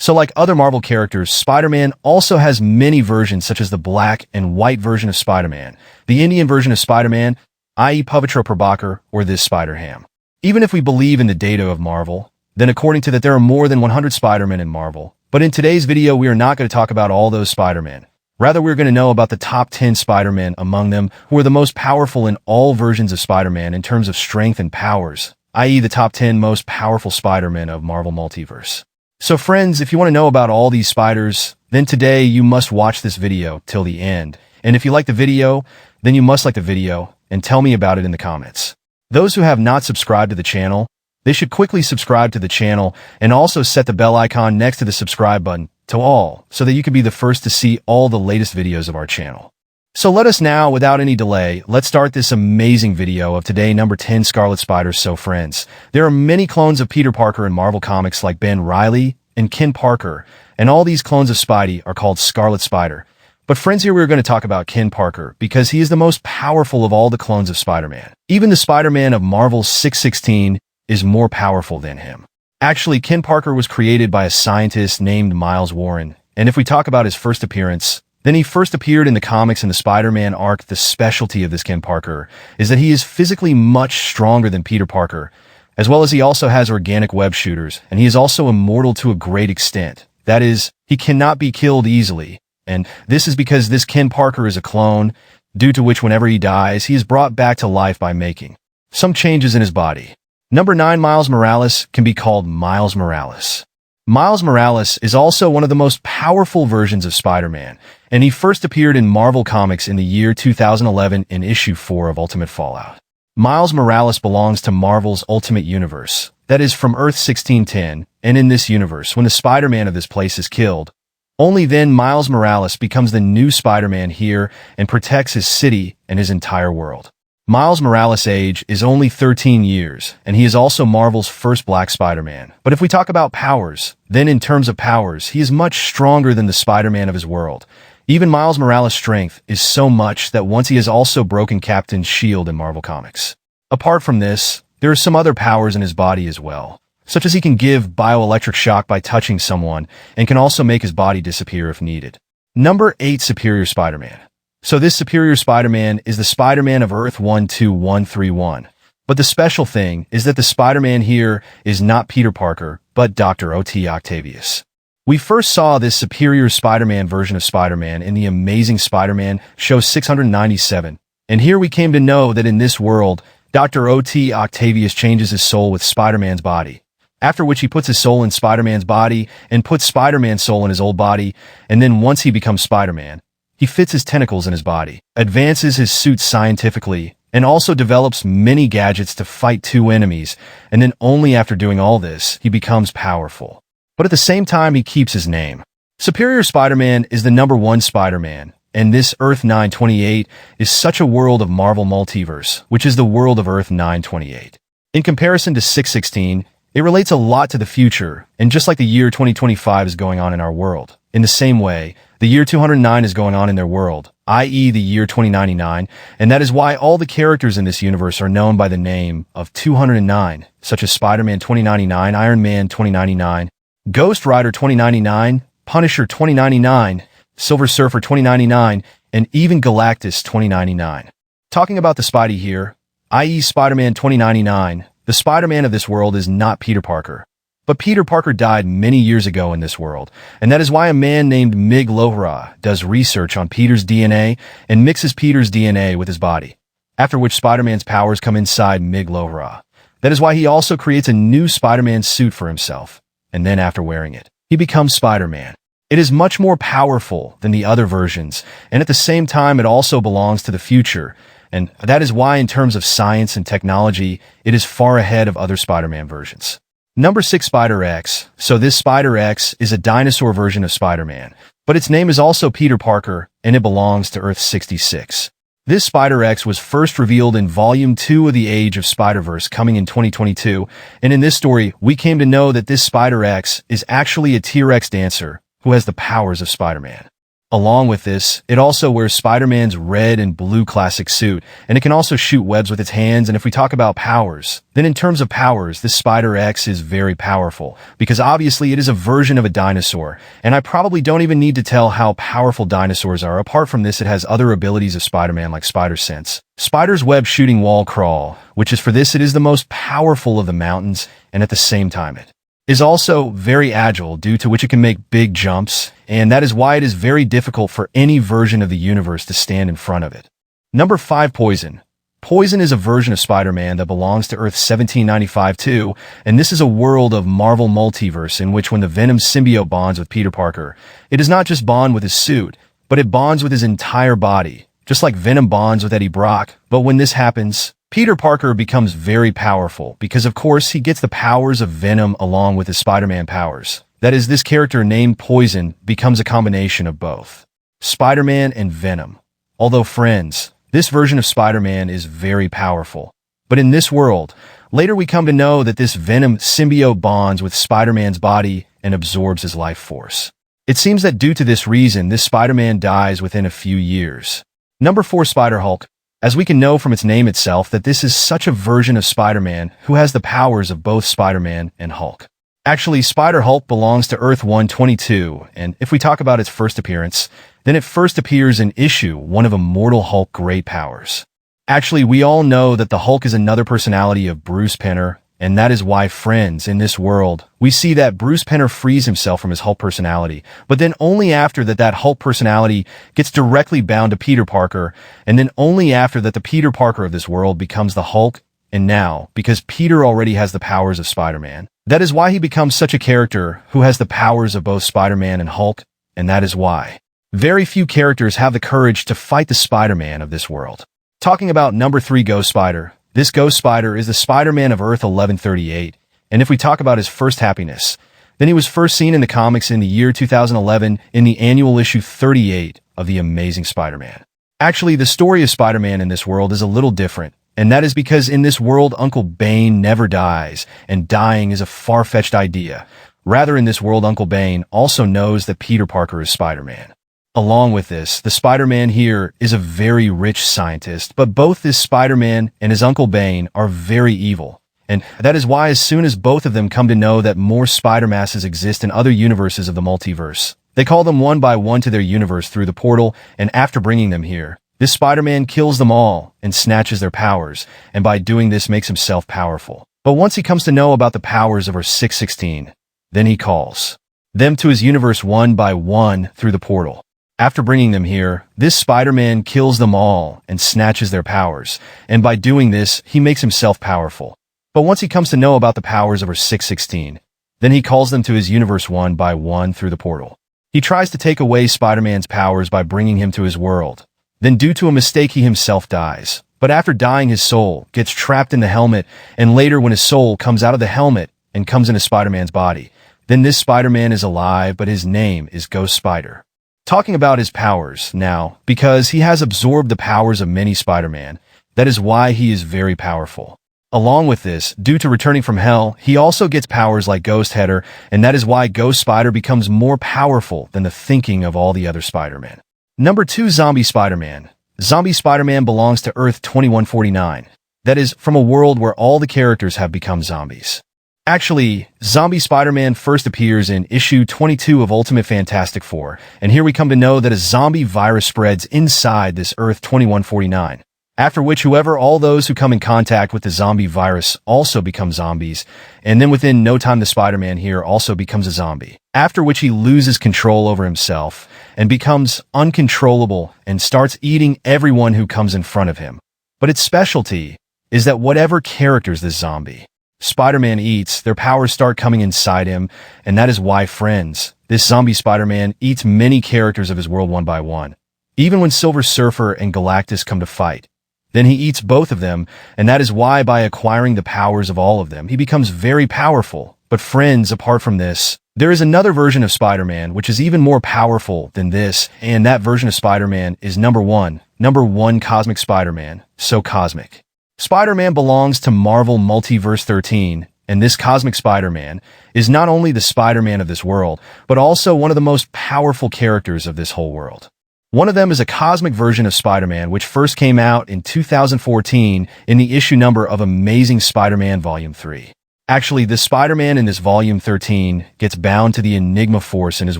So like other Marvel characters, Spider-Man also has many versions such as the black and white version of Spider-Man, the Indian version of Spider-Man, i.e. Pavitra Prabhakar, or this Spider-Ham. Even if we believe in the data of Marvel, then according to that there are more than 100 Spider-Men in Marvel. But in today's video, we are not going to talk about all those Spider-Men. Rather, we're going to know about the top 10 Spider-Men among them who are the most powerful in all versions of Spider-Man in terms of strength and powers, i.e. the top 10 most powerful Spider-Men of Marvel Multiverse. So friends, if you want to know about all these spiders, then today you must watch this video till the end. And if you like the video, then you must like the video and tell me about it in the comments. Those who have not subscribed to the channel, they should quickly subscribe to the channel and also set the bell icon next to the subscribe button to all so that you can be the first to see all the latest videos of our channel. So let us now, without any delay, let's start this amazing video of today number 10 Scarlet Spiders. So friends, there are many clones of Peter Parker in Marvel Comics like Ben Reilly and Ken Parker, and all these clones of Spidey are called Scarlet Spider. But friends, here we're going to talk about Ken Parker because he is the most powerful of all the clones of Spider-Man. Even the Spider-Man of Marvel's 616 is more powerful than him. Actually, Ken Parker was created by a scientist named Miles Warren, and if we talk about his first appearance, then he first appeared in the comics in the Spider-Man arc. The specialty of this Ken Parker is that he is physically much stronger than Peter Parker, as well as he also has organic web shooters, and he is also immortal to a great extent. That is, he cannot be killed easily, and this is because this Ken Parker is a clone, due to which whenever he dies, he is brought back to life by making some changes in his body. Number 9, Miles Morales can be called Miles Morales. Miles Morales is also one of the most powerful versions of Spider-Man, and he first appeared in Marvel Comics in the year 2011 in issue 4 of Ultimate Fallout. Miles Morales belongs to Marvel's Ultimate Universe, that is from Earth 1610, and in this universe, when the Spider-Man of this place is killed, only then Miles Morales becomes the new Spider-Man here and protects his city and his entire world. Miles Morales' age is only 13 years, and he is also Marvel's first Black Spider-Man. But if we talk about powers, then in terms of powers, he is much stronger than the Spider-Man of his world. Even Miles Morales' strength is so much that once he has also broken Captain's shield in Marvel Comics. Apart from this, there are some other powers in his body as well, such as he can give bioelectric shock by touching someone and can also make his body disappear if needed. Number 8, Superior Spider-Man. So this Superior Spider-Man is the Spider-Man of Earth 12131. But the special thing is that the Spider-Man here is not Peter Parker, but Dr. O.T. Octavius. We first saw this Superior Spider-Man version of Spider-Man in the Amazing Spider-Man show 697. And here we came to know that in this world, Dr. O.T. Octavius changes his soul with Spider-Man's body, after which he puts his soul in Spider-Man's body and puts Spider-Man's soul in his old body, and then once he becomes Spider-Man, he fits his tentacles in his body, advances his suit scientifically, and also develops many gadgets to fight two enemies, and then only after doing all this, he becomes powerful. But at the same time, he keeps his name. Superior Spider-Man is the number 1 Spider-Man, and this Earth 928 is such a world of Marvel Multiverse, which is the world of Earth 928. In comparison to 616, it relates a lot to the future, and just like the year 2025 is going on in our world, in the same way, the year 209 is going on in their world, i.e. the year 2099, and that is why all the characters in this universe are known by the name of 209, such as Spider-Man 2099, Iron Man 2099, Ghost Rider 2099, Punisher 2099, Silver Surfer 2099, and even Galactus 2099. Talking about the Spidey here, i.e. Spider-Man 2099, the Spider-Man of this world is not Peter Parker. But Peter Parker died many years ago in this world, and that is why a man named Mig Lohra does research on Peter's DNA and mixes Peter's DNA with his body, after which Spider-Man's powers come inside Mig Lohra. That is why he also creates a new Spider-Man suit for himself, and then after wearing it, he becomes Spider-Man. It is much more powerful than the other versions, and at the same time it also belongs to the future, and that is why in terms of science and technology, it is far ahead of other Spider-Man versions. Number 6, Spider-X. So this Spider-X is a dinosaur version of Spider-Man, but its name is also Peter Parker, and it belongs to Earth 66. This Spider-X was first revealed in Volume 2 of the Age of Spider-Verse coming in 2022, and in this story, we came to know that this Spider-X is actually a T-Rex dancer who has the powers of Spider-Man. Along with this, it also wears Spider-Man's red and blue classic suit, and it can also shoot webs with its hands. And if we talk about powers, then in terms of powers, this Spider X is very powerful, because obviously it is a version of a dinosaur, and I probably don't even need to tell how powerful dinosaurs are. Apart from this, it has other abilities of Spider-Man like Spider Sense, Spider's web shooting wall crawl, which is for this, it is the most powerful of the mountains, and at the same time it is also very agile, due to which it can make big jumps, and that is why it is very difficult for any version of the universe to stand in front of it. Number 5. Poison. Poison is a version of Spider-Man that belongs to Earth 1795 too, and this is a world of Marvel multiverse in which when the Venom symbiote bonds with Peter Parker, it does not just bond with his suit, but it bonds with his entire body, just like Venom bonds with Eddie Brock. But when this happens, Peter Parker becomes very powerful because, of course, he gets the powers of Venom along with his Spider-Man powers. That is, this character named Poison becomes a combination of both Spider-Man and Venom. Although friends, this version of Spider-Man is very powerful. But in this world, later we come to know that this Venom symbiote bonds with Spider-Man's body and absorbs his life force. It seems that due to this reason, this Spider-Man dies within a few years. Number 4. Spider-Hulk. As we can know from its name itself that this is such a version of Spider-Man who has the powers of both Spider-Man and Hulk. Actually, Spider-Hulk belongs to Earth 122, and if we talk about its first appearance, then it first appears in issue 1 of Immortal Hulk Great Powers. Actually, we all know that the Hulk is another personality of Bruce Banner, and that is why, friends, in this world, we see that Bruce Banner frees himself from his Hulk personality, but then only after that Hulk personality gets directly bound to Peter Parker, and then only after that the Peter Parker of this world becomes the Hulk, and now, because Peter already has the powers of Spider-Man, that is why he becomes such a character who has the powers of both Spider-Man and Hulk, and that is why very few characters have the courage to fight the Spider-Man of this world. Talking about number 3, Ghost Spider. This Ghost Spider is the Spider-Man of Earth 1138, and if we talk about his first happiness, then he was first seen in the comics in the year 2011 in the annual issue 38 of The Amazing Spider-Man. Actually, the story of Spider-Man in this world is a little different, and that is because in this world, Uncle Bane never dies, and dying is a far-fetched idea. Rather, in this world, Uncle Bane also knows that Peter Parker is Spider-Man. Along with this, the Spider-Man here is a very rich scientist, but both this Spider-Man and his Uncle Bane are very evil. And that is why as soon as both of them come to know that more Spider-Masses exist in other universes of the multiverse, they call them one by one to their universe through the portal, and after bringing them here, this Spider-Man kills them all and snatches their powers, and by doing this makes himself powerful. But once he comes to know about the powers of Earth 616, then he calls them to his universe one by one through the portal. After bringing them here, this Spider-Man kills them all and snatches their powers, and by doing this, he makes himself powerful. But once he comes to know about the powers of Earth 616, then he calls them to his universe one by one through the portal. He tries to take away Spider-Man's powers by bringing him to his world. Then due to a mistake, he himself dies. But after dying, his soul gets trapped in the helmet, and later when his soul comes out of the helmet and comes into Spider-Man's body, then this Spider-Man is alive, but his name is Ghost Spider. Talking about his powers now, because he has absorbed the powers of many Spider-Man, that is why he is very powerful. Along with this, due to returning from hell, he also gets powers like Ghost Header, and that is why Ghost Spider becomes more powerful than the thinking of all the other Spider-Man. Number 2, Zombie Spider-Man. Zombie Spider-Man belongs to Earth 2149. That is, from a world where all the characters have become zombies. Actually, Zombie Spider-Man first appears in issue 22 of Ultimate Fantastic Four, and here we come to know that a zombie virus spreads inside this Earth 2149, after which all those who come in contact with the zombie virus also become zombies, and then within no time the Spider-Man here also becomes a zombie, after which he loses control over himself and becomes uncontrollable and starts eating everyone who comes in front of him. But its specialty is that whatever characters this zombie Spider-Man eats, their powers start coming inside him, and that is why, friends, this zombie Spider-Man eats many characters of his world one by one. Even when Silver Surfer and Galactus come to fight, then he eats both of them, and that is why by acquiring the powers of all of them, he becomes very powerful. But friends, apart from this, there is another version of Spider-Man which is even more powerful than this, and that version of Spider-Man is number 1 Cosmic Spider-Man, so cosmic. Spider-Man belongs to Marvel Multiverse 13, and this cosmic Spider-Man is not only the Spider-Man of this world, but also one of the most powerful characters of this whole world. One of them is a cosmic version of Spider-Man, which first came out in 2014 in the issue number of Amazing Spider-Man Volume 3. Actually, this Spider-Man in this Volume 13 gets bound to the Enigma Force in his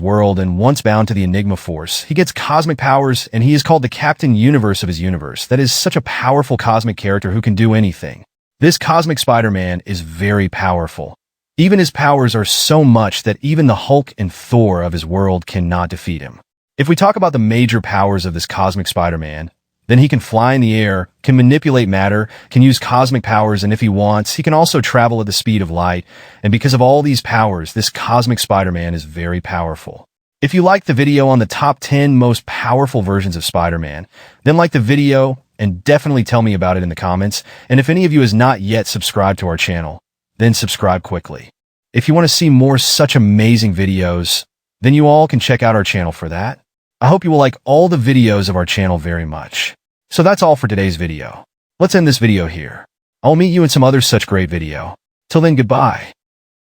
world, and once bound to the Enigma Force, he gets cosmic powers, and he is called the Captain Universe of his universe. That is such a powerful cosmic character who can do anything. This cosmic Spider-Man is very powerful. Even his powers are so much that even the Hulk and Thor of his world cannot defeat him. If we talk about the major powers of this cosmic Spider-Man, then he can fly in the air, can manipulate matter, can use cosmic powers, and if he wants, he can also travel at the speed of light. And because of all these powers, this cosmic Spider-Man is very powerful. If you liked the video on the top 10 most powerful versions of Spider-Man, then like the video and definitely tell me about it in the comments. And if any of you has not yet subscribed to our channel, then subscribe quickly. If you want to see more such amazing videos, then you all can check out our channel for that. I hope you will like all the videos of our channel very much. So that's all for today's video. Let's end this video here. I'll meet you in some other such great video. Till then, goodbye.